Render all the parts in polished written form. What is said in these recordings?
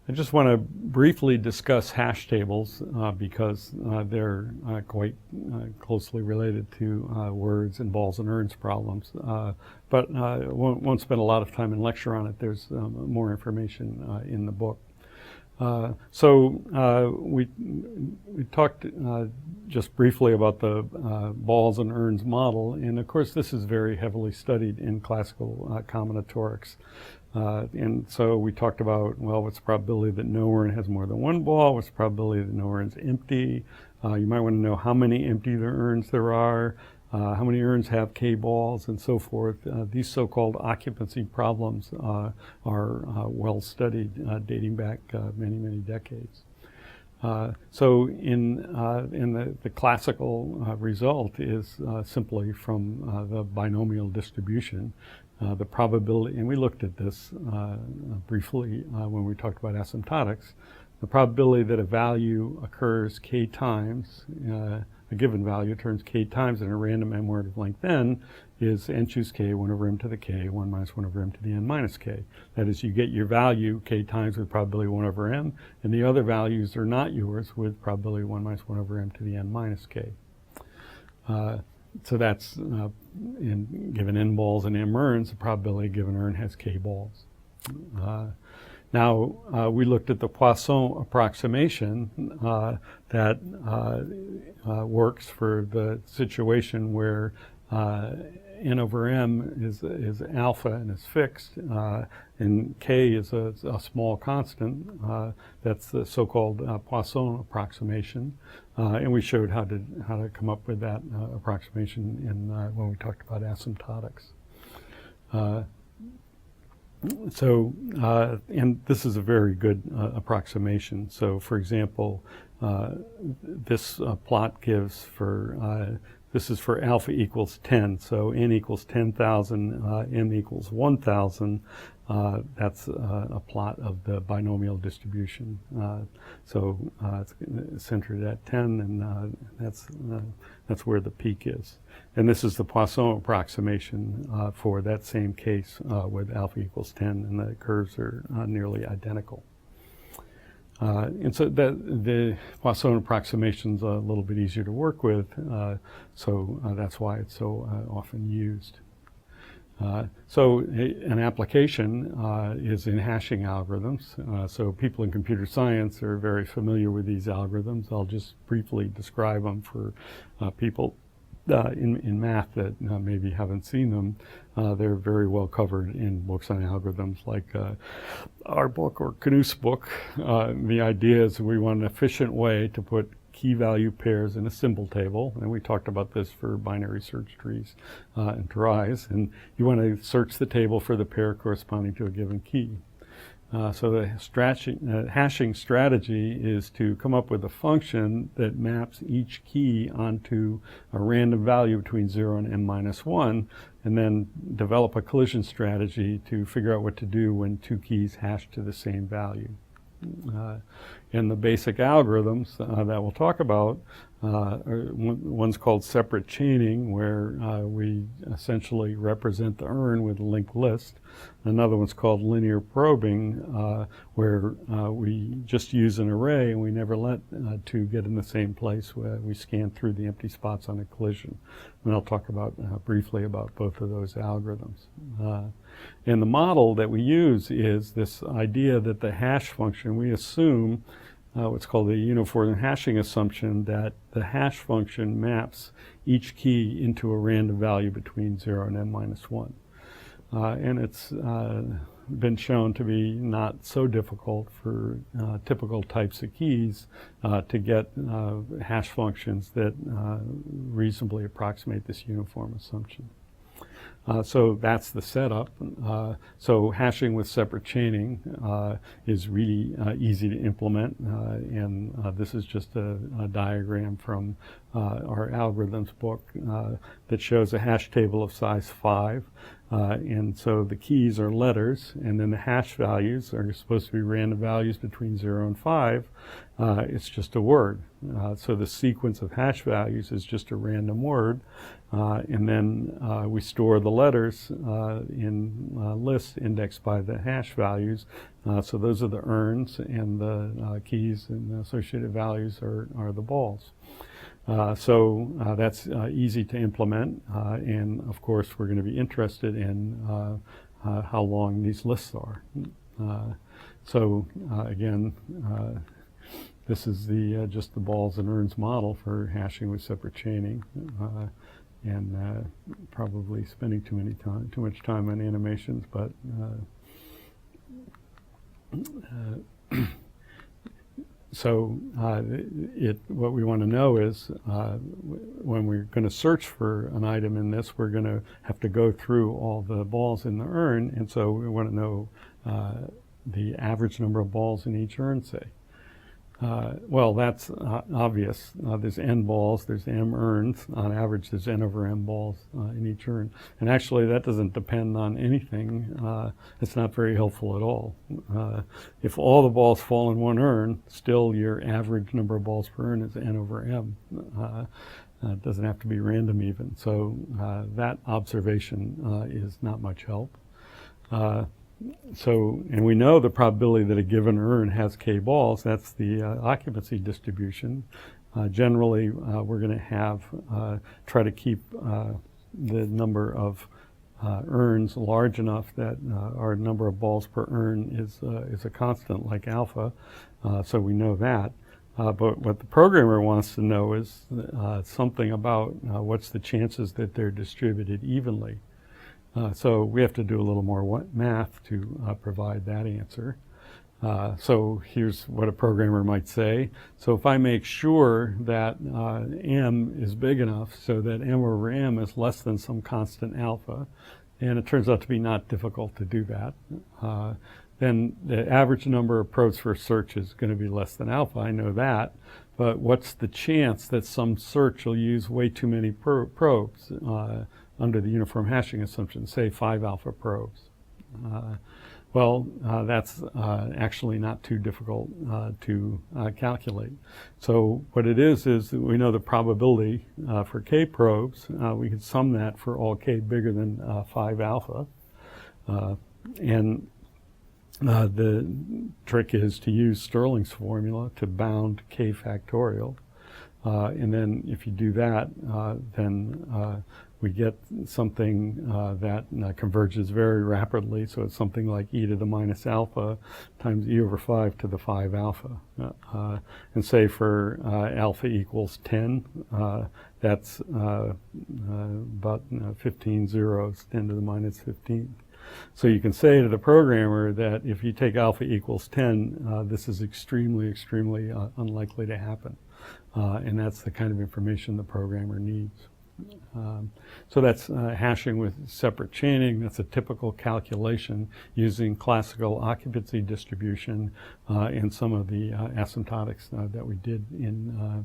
I just want to briefly discuss hash tables because they're quite closely related to words and balls and urns problems. But won't spend a lot of time in lecture on it. There's more information in the book. We talked just briefly about the balls and urns model, and of course this is very heavily studied in classical combinatorics. And so we talked about, well, what's the probability that no urn has more than one ball? What's the probability that no urn's empty? You might want to know how many empty urns there are, how many urns have K balls, and so forth. These so-called occupancy problems are well studied, dating back many, many decades. So in the classical result is simply from the binomial distribution. The probability, and we looked at this briefly when we talked about asymptotics, the probability that a value occurs K times, a given value turns K times in a random m word of length n is n choose K, 1 over m to the K, 1 minus 1 over m to the n minus K. That is, you get your value K times with probability 1 over m, and the other values are not yours with probability 1 minus 1 over m to the n minus K. So that's, given n balls and m urns, the probability a given urn has K balls. Now, we looked at the Poisson approximation that works for the situation where n over m is alpha and is fixed, and K is a small constant. That's the so-called Poisson approximation. And we showed how to come up with that approximation when we talked about asymptotics. And this is a very good approximation. So, for example, this plot gives for, this is for alpha equals 10. So n equals 10,000, m equals 1,000. That's a plot of the binomial distribution. It's centered at 10, and that's where the peak is. And this is the Poisson approximation for that same case with alpha equals 10, and the curves are nearly identical. And so the Poisson approximation is a little bit easier to work with, so that's why it's so often used. An application is in hashing algorithms. So people in computer science are very familiar with these algorithms. I'll just briefly describe them for people in math that maybe haven't seen them. They're very well covered in books on algorithms like our book or Knuth's book. The idea is we want an efficient way to put key value pairs in a symbol table, and we talked about this for binary search trees and tries, and you want to search the table for the pair corresponding to a given key. So the hashing strategy is to come up with a function that maps each key onto a random value between 0 and m minus 1, and then develop a collision strategy to figure out what to do when two keys hash to the same value. And the basic algorithms that we'll talk about, one's called separate chaining, where we essentially represent the urn with a linked list. Another one's called linear probing, where we just use an array and we never let two get in the same place, where we scan through the empty spots on a collision. And I'll talk about briefly about both of those algorithms. And the model that we use is this idea that the hash function, we assume what's called the uniform hashing assumption, that the hash function maps each key into a random value between 0 and m minus 1. And it's been shown to be not so difficult for typical types of keys to get hash functions that reasonably approximate this uniform assumption. So that's the setup. So hashing with separate chaining is really easy to implement, and this is just a diagram from our algorithms book that shows a hash table of size 5. And so the keys are letters, and then the hash values are supposed to be random values between 0 and 5. It's just a word. So the sequence of hash values is just a random word. And then we store the letters in lists indexed by the hash values. So those are the urns, and the keys and the associated values are the balls. So that's easy to implement, and of course we're going to be interested in how long these lists are. Again, this is the just the balls and urns model for hashing with separate chaining, and probably spending too much time on animations, but so what we want to know is when we're going to search for an item in this, we're going to have to go through all the balls in the urn, and so we want to know the average number of balls in each urn, say. Well, that's obvious. There's n balls, there's m urns. On average, there's n over m balls in each urn. And actually, that doesn't depend on anything. It's not very helpful at all. If all the balls fall in one urn, still your average number of balls per urn is n over m. It doesn't have to be random even. So that observation is not much help. And we know the probability that a given urn has k balls. That's the occupancy distribution. Generally, we're going to have try to keep the number of urns large enough that our number of balls per urn is a constant, like alpha. So we know that. But what the programmer wants to know is something about what's the chances that they're distributed evenly. So we have to do a little more math to provide that answer. So here's what a programmer might say. So if I make sure that m is big enough so that m over m is less than some constant alpha, and it turns out to be not difficult to do that, then the average number of probes for a search is going to be less than alpha. I know that. But what's the chance that some search will use way too many probes under the uniform hashing assumption, say 5 alpha probes? That's actually not too difficult to calculate. So what it is that we know the probability for k probes. We can sum that for all k bigger than 5 alpha. And the trick is to use Stirling's formula to bound k factorial. And then if you do that, then we get something that converges very rapidly. So it's something like e to the minus alpha times e over 5 to the 5 alpha. And say for alpha equals 10, that's about 15 zeros, 10 to the minus 15. So you can say to the programmer that if you take alpha equals 10, this is extremely, extremely unlikely to happen. And that's the kind of information the programmer needs. So that's hashing with separate chaining. That's a typical calculation using classical occupancy distribution and some of the asymptotics that we did in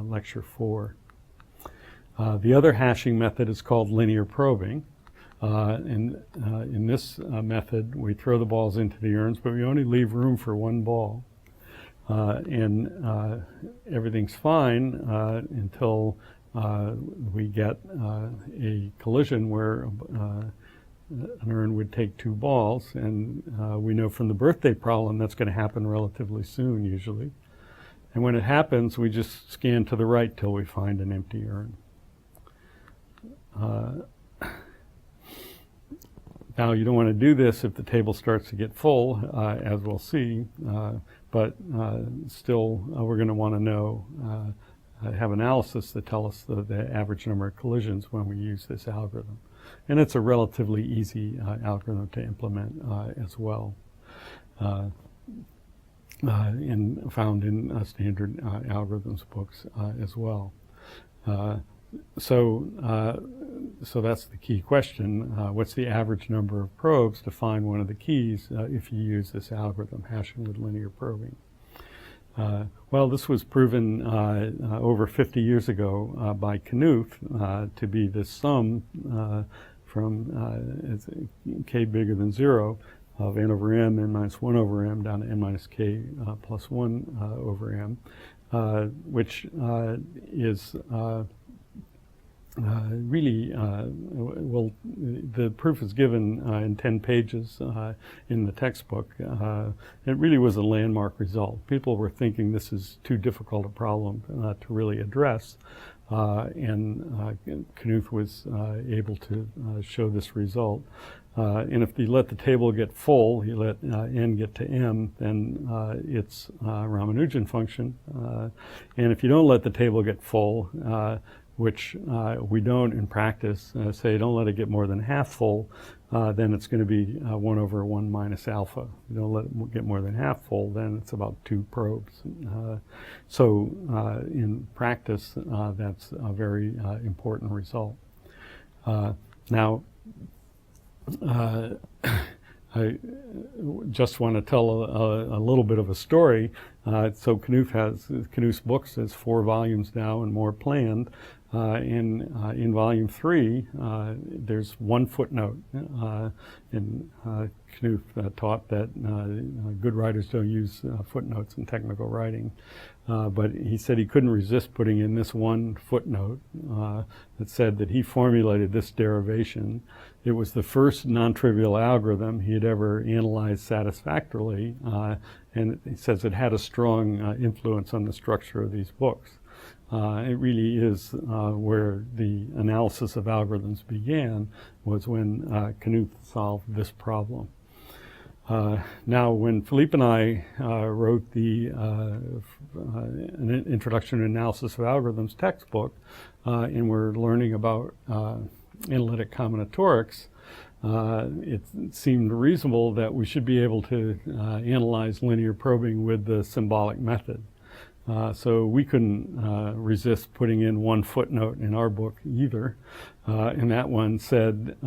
lecture 4. The other hashing method is called linear probing. In this method, we throw the balls into the urns, but we only leave room for one ball. And everything's fine until we get a collision where an urn would take 2 balls, and we know from the birthday problem that's going to happen relatively soon usually. And when it happens, we just scan to the right till we find an empty urn. Now, you don't want to do this if the table starts to get full, as we'll see, but still we're going to want to know, have analysis that tell us the average number of collisions when we use this algorithm. And it's a relatively easy algorithm to implement as well, and found in standard algorithms books as well. So that's the key question. What's the average number of probes to find one of the keys if you use this algorithm, hashing with linear probing? Well, this was proven over 50 years ago by Knuth to be the sum from as k bigger than 0 of n over m, n minus 1 over m, down to n minus k plus 1 over m, which is really, well, the proof is given in 10 pages in the textbook. It really was a landmark result. People were thinking this is too difficult a problem to really address, and Knuth was able to show this result. And if you let the table get full, you let n get to m, then it's a Ramanujan function. And if you don't let the table get full, which we don't in practice, say don't let it get more than half full, then it's going to be 1 over 1 minus alpha. If you don't let it get more than half full, then it's about 2 probes. So in practice, that's a very important result. Now, I just want to tell a little bit of a story. So Knuth's books has 4 volumes now and more planned. In volume 3, there's 1 footnote. And Knuth taught that good writers don't use footnotes in technical writing. But he said he couldn't resist putting in this 1 footnote that said that he formulated this derivation. It was the first non-trivial algorithm he had ever analyzed satisfactorily, and he says it had a strong influence on the structure of these books. It really is where the analysis of algorithms began, was when Knuth solved this problem. Now, when Philippe and I wrote the an Introduction to Analysis of Algorithms textbook, and we're learning about analytic combinatorics, it seemed reasonable that we should be able to analyze linear probing with the symbolic method. So we couldn't resist putting in 1 footnote in our book either, and that one said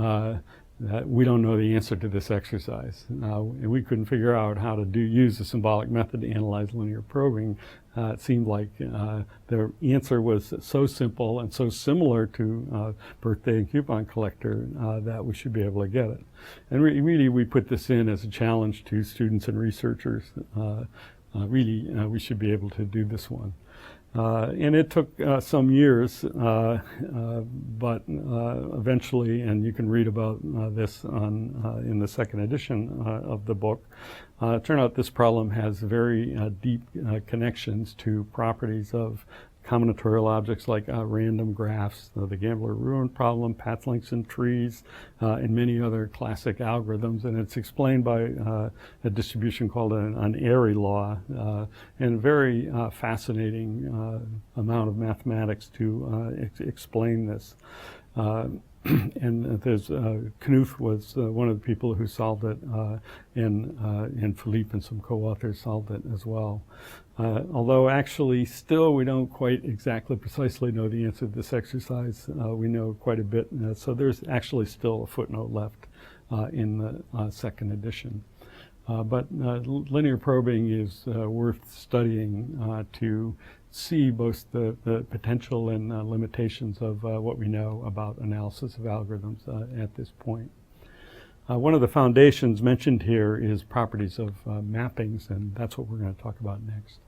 that we don't know the answer to this exercise. And we couldn't figure out how to use the symbolic method to analyze linear probing. It seemed like the answer was so simple and so similar to Birthday and Coupon Collector that we should be able to get it. And really we put this in as a challenge to students and researchers. We should be able to do this one. And it took some years, but eventually, and you can read about this in the second edition of the book, it turned out this problem has very deep connections to properties of combinatorial objects like random graphs, the Gambler-Ruin problem, path links in trees, and many other classic algorithms. And it's explained by a distribution called an Airy law, and a very fascinating amount of mathematics to explain this. And there's Knuth was one of the people who solved it, and Philippe and some co-authors solved it as well. Although actually still we don't quite exactly precisely know the answer to this exercise. We know quite a bit, so there's actually still a footnote left in the second edition. But linear probing is worth studying to see both the potential and limitations of what we know about analysis of algorithms at this point. One of the foundations mentioned here is properties of mappings, and that's what we're going to talk about next.